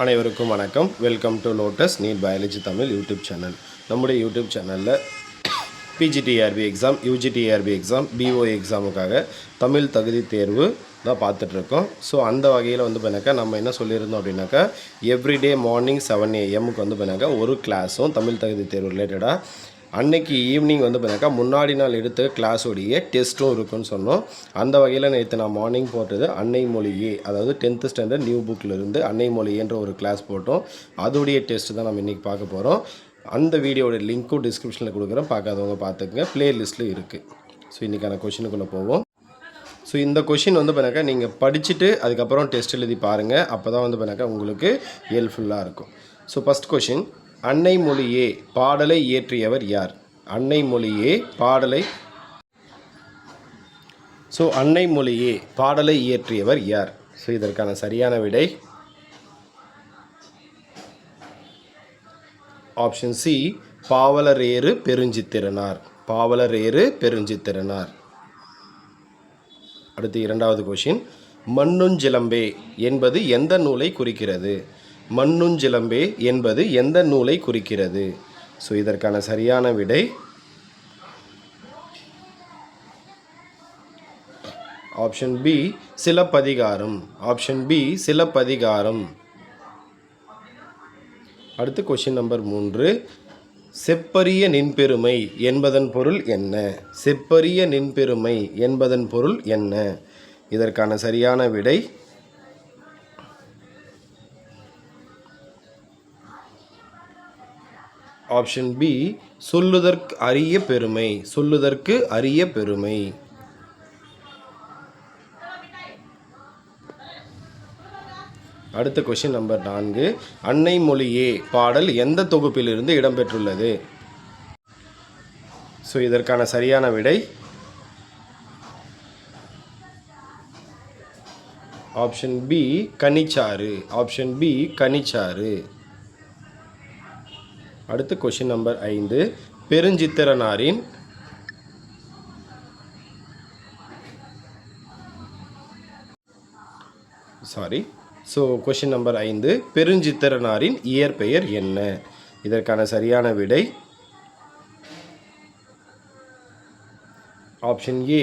அனைவருக்கும் வணக்கம். Welcome to Lotus NEET biology Tamil YouTube channel. நம்முடைய யூடியூப் சேனலில் PGTRB exam, UGTRB exam, PO எக்ஸாமுக்காக தமிழ் தகுதி தேர்வு தான் பார்த்துட்ருக்கோம். ஸோ அந்த வகையில் வந்து பண்ணாக்கா நம்ம என்ன சொல்லியிருந்தோம் அப்படின்னாக்கா, எவ்ரிடே மார்னிங் 7 AM வந்து பண்ணாக்கா ஒரு கிளாஸும் தமிழ் தகுதி தேர்வு ரிலேட்டடாக அன்னைக்கு ஈவினிங் வந்து பண்ணாக்கா முன்னாடி நாள் எடுத்த கிளாஸோடைய டெஸ்ட்டும் இருக்குன்னு சொன்னோம். அந்த வகையில் நேற்று நான் மார்னிங் போட்டது அன்னை மொழியே, அதாவது 10th ஸ்டாண்டர்ட் நியூ புக்கிலிருந்து அன்னை மொழியன்ற ஒரு கிளாஸ் போட்டோம். அதோடைய டெஸ்ட்டு தான் நம்ம இன்றைக்கி பார்க்க போகிறோம். அந்த வீடியோட லிங்க்கும் டிஸ்கிரிப்ஷனில் கொடுக்குறேன், பார்க்காதவங்க பார்த்துக்குங்க, ப்ளேலிஸ்ட்டில் இருக்குது. ஸோ இன்றைக்கான கொஷினுக்குள்ளே போவோம். ஸோ இந்த கொஷின் வந்து பண்ணாக்கா நீங்கள் படிச்சுட்டு அதுக்கப்புறம் டெஸ்ட் எழுதி பாருங்கள். அப்போ தான் வந்து பண்ணாக்கா உங்களுக்கு ஹெல்ப்ஃபுல்லாக இருக்கும். ஸோ ஃபஸ்ட் கொஷின், அன்னை மொழியே பாடலை இயற்றியவர் யார்? அன்னை மொழியே பாடலை அன்னை மொழியே பாடலை இயற்றியவர் யார்? ஸோ இதற்கான சரியான விடை ஆப்ஷன் சி, பாவலரேறு பெருஞ்சித்திரனார். பாவலரேறு பெருஞ்சித்திரனார். அடுத்து இரண்டாவது கொஷின், மண்ணுஞ்சிலம்பே என்பது எந்த நூலை குறிக்கிறது? மண்ணுஞ்சிலம்பே என்பது எந்த நூலை குறிக்கிறது? ஸோ இதற்கான சரியான விடை option B, Silappathikaram. Option B, Silappathikaram. அடுத்து கொஷின் நம்பர் 3, செப்பரிய நின்பெருமை என்பதன் பொருள் என்ன? செப்பரிய நின்பெருமை என்பதன் பொருள் என்ன? இதற்கான சரியான விடை ஆப்ஷன் பி, சொல்லுதற்கு அரிய பெருமை. சொல்லுதற்கு அரிய பெருமை. அடுத்த கொஷின் நம்பர் 4, அன்னை மொழியே பாடல் எந்த தொகுப்பிலிருந்து இடம்பெற்றுள்ளது? ஸோ இதற்கான சரியான விடை ஆப்ஷன் பி, கனிச்சாறு. ஆப்ஷன் பி, கனிச்சாறு. அடுத்து கொஷின் நம்பர் 5, பெருஞ்சித்திரனாரின் கொஷின் நம்பர் 5, பெருஞ்சித்திரனாரின் இயற்பெயர் என்ன? இதற்கான சரியான விடை option A,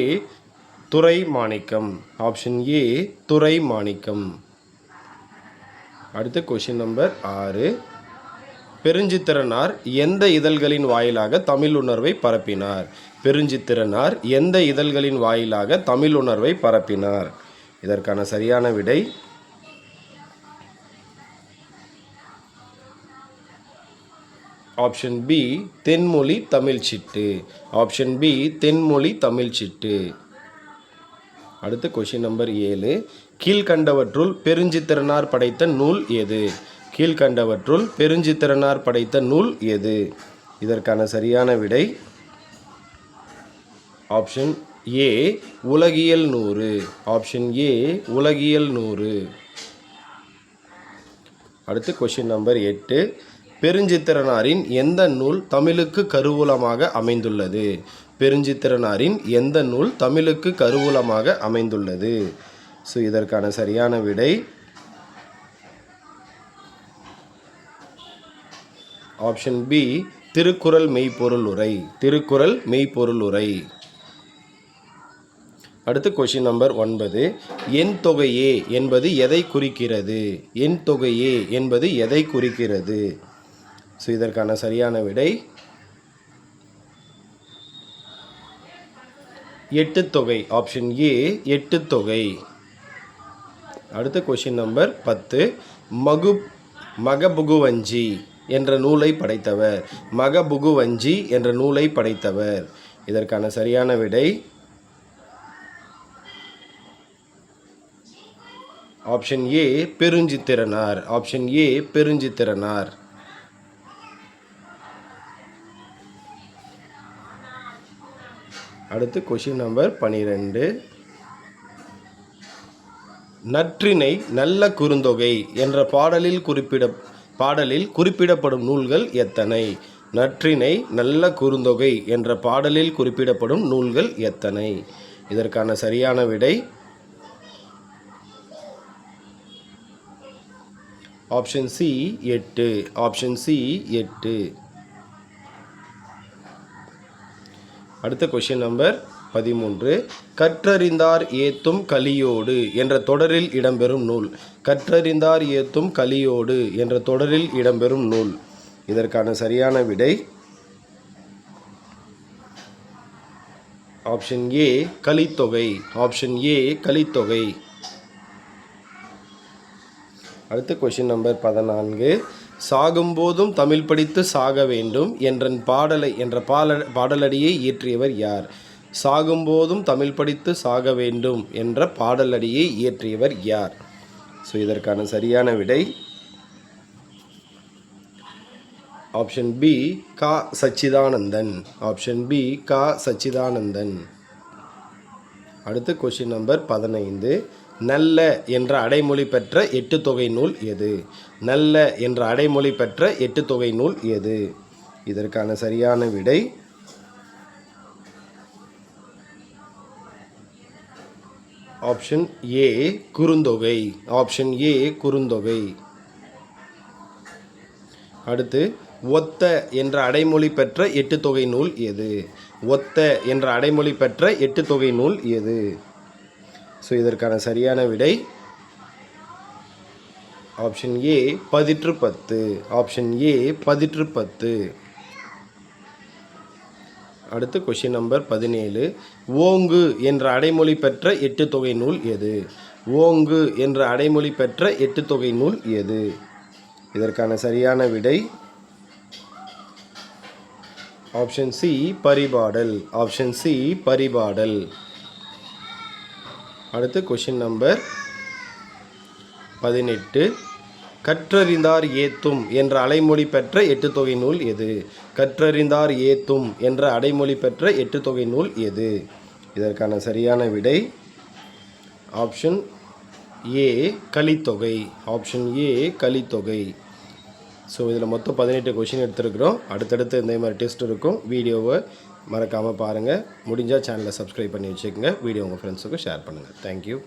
Durai Manickam. Option A, துரை மாணிக்கம். அடுத்து கொஷின் நம்பர் 6, பெருஞ்சித்திரனார் எந்த இதழ்களின் வாயிலாக தமிழ் உணர்வை பரப்பினார்? பெருஞ்சித்திரனார் எந்த இதழ்களின் வாயிலாக தமிழ் உணர்வை பரப்பினார்? இதற்கான சரியான விடை ஆப்ஷன் பி, தென்மொழி தமிழ் சிட்டு. ஆப்ஷன் பி, தென்மொழி தமிழ் சிட்டு. அடுத்து கொஷின் நம்பர் 7, கீழ்கண்டவற்றுள் பெருஞ்சித்திரனார் படைத்த நூல் எது? கீழ்கண்டவற்றுள் பெருஞ்சித்திரனார் படைத்த நூல் எது? இதற்கான சரியான விடை ஆப்ஷன் ஏ, உலகியல் 100. ஆப்ஷன் ஏ, உலகியல் 100. அடுத்து கொஷின் நம்பர் 8, பெருஞ்சித்திரனாரின் எந்த நூல் தமிழுக்கு கருவூலமாக அமைந்துள்ளது? பெருஞ்சித்திரனாரின் எந்த நூல் தமிழுக்கு கருவூலமாக அமைந்துள்ளது? ஸோ இதற்கான சரியான விடை ஆப்ஷன் பி, திருக்குறள் மெய்ப்பொருள் உரை. திருக்குறள் மெய்ப்பொருள் உரை. அடுத்து கொஷின் நம்பர் 9, என் தொகையே என்பது எதை குறிக்கிறது? என் தொகையே என்பது எதை குறிக்கிறது? ஸோ இதற்கான சரியான விடை எட்டுத்தொகை. Option A, Ettuthokai. அடுத்த கொஷின் நம்பர் 10, மகபுகுவஞ்சி என்ற நூலை படைத்தவர். மகபுகுவஞ்சி என்ற நூலை படைத்தவர். இதற்கான சரியான விடை option A, Perunchithiranar. Option A, Perunchithiranar. அடுத்து கொஷின் நம்பர் 12, நற்றிணை நல்ல குறுந்தொகை என்ற பாடலில் குறிப்பிடப்படும் நூல்கள் எத்தனை? நற்றிணை நல்ல குறுந்தொகை என்ற பாடலில் குறிப்பிடப்படும் நூல்கள் எத்தனை? இதற்கான சரியான விடை ஆப்ஷன் சி 8. Option C 8. அடுத்த கொஷின் நம்பர் 13. கற்றறிந்தார் ஏத்தும் கலியோடு என்ற தொடரில் இடம்பெறும் நூல். கற்றறிந்தார் ஏத்தும் கலியோடு என்ற தொடரில் இடம்பெறும் நூல். இதற்கான சரியான விடை option A Kalithogai. Option A Kalithogai. அடுத்த கொஷின் நம்பர் 14. சாகும்போதும் தமிழ் படித்து சாக வேண்டும் என்ற பாடலடியை இயற்றியவர் யார்? சாகும்போதும் தமிழ் படித்து சாக வேண்டும் என்ற பாடலடியை இயற்றியவர் யார்? ஸோ இதற்கான சரியான விடை ஆப்ஷன் பி கா சச்சிதானந்தன். ஆப்ஷன் பி கா சச்சிதானந்தன். அடுத்த கொஷின் நம்பர் 15. நல்ல என்ற அடைமொழி பெற்ற 8 தொகை நூல் எது? நல்ல என்ற அடைமொழி பெற்ற 8 தொகை நூல் எது? இதற்கான சரியான விடை option A Kurunthogai. Option A Kurunthogai. அடுத்து ஒத்த என்ற அடைமொழி பெற்ற 8 தொகை நூல் எது? ஒத்த என்ற அடைமொழி பெற்ற 8 தொகை நூல் எது? ஸோ இதற்கான சரியான விடை ஆப்ஷன் ஏ 10. Option A 10. அடுத்து கொஷின் நம்பர் 17. ஓங்கு என்ற அடைமொழி பெற்ற 8 தொகை நூல் எது? ஓங்கு என்ற அடைமொழி பெற்ற 8 தொகை நூல் எது? இதற்கான சரியான விடை option C Paripadal. Option C Paripadal. அடுத்து கொஷின் நம்பர் 18. கற்றறிந்தார் ஏத்தும் என்ற அடைமொழி பெற்ற 8 தொகை நூல் எது? கற்றறிந்தார் ஏத்தும் என்ற அடைமொழி பெற்ற 8 தொகை நூல் எது? இதற்கான சரியான விடை option A Kalithogai. Option A Kalithogai. So இதில் மொத்தம் 18 கொஷின் எடுத்துருக்குறோம். அடுத்தடுத்து இந்த மாதிரி டெஸ்ட் இருக்கும். வீடியோவை மறக்காமல் பாருங்கள். முடிஞ்சால் சேனலை சப்ஸ்கிரைப் பண்ணி வச்சுக்கோங்க. வீடியோ உங்கள் ஃப்ரெண்ட்ஸுக்கு ஷேர் பண்ணுங்கள். தேங்க்யூ.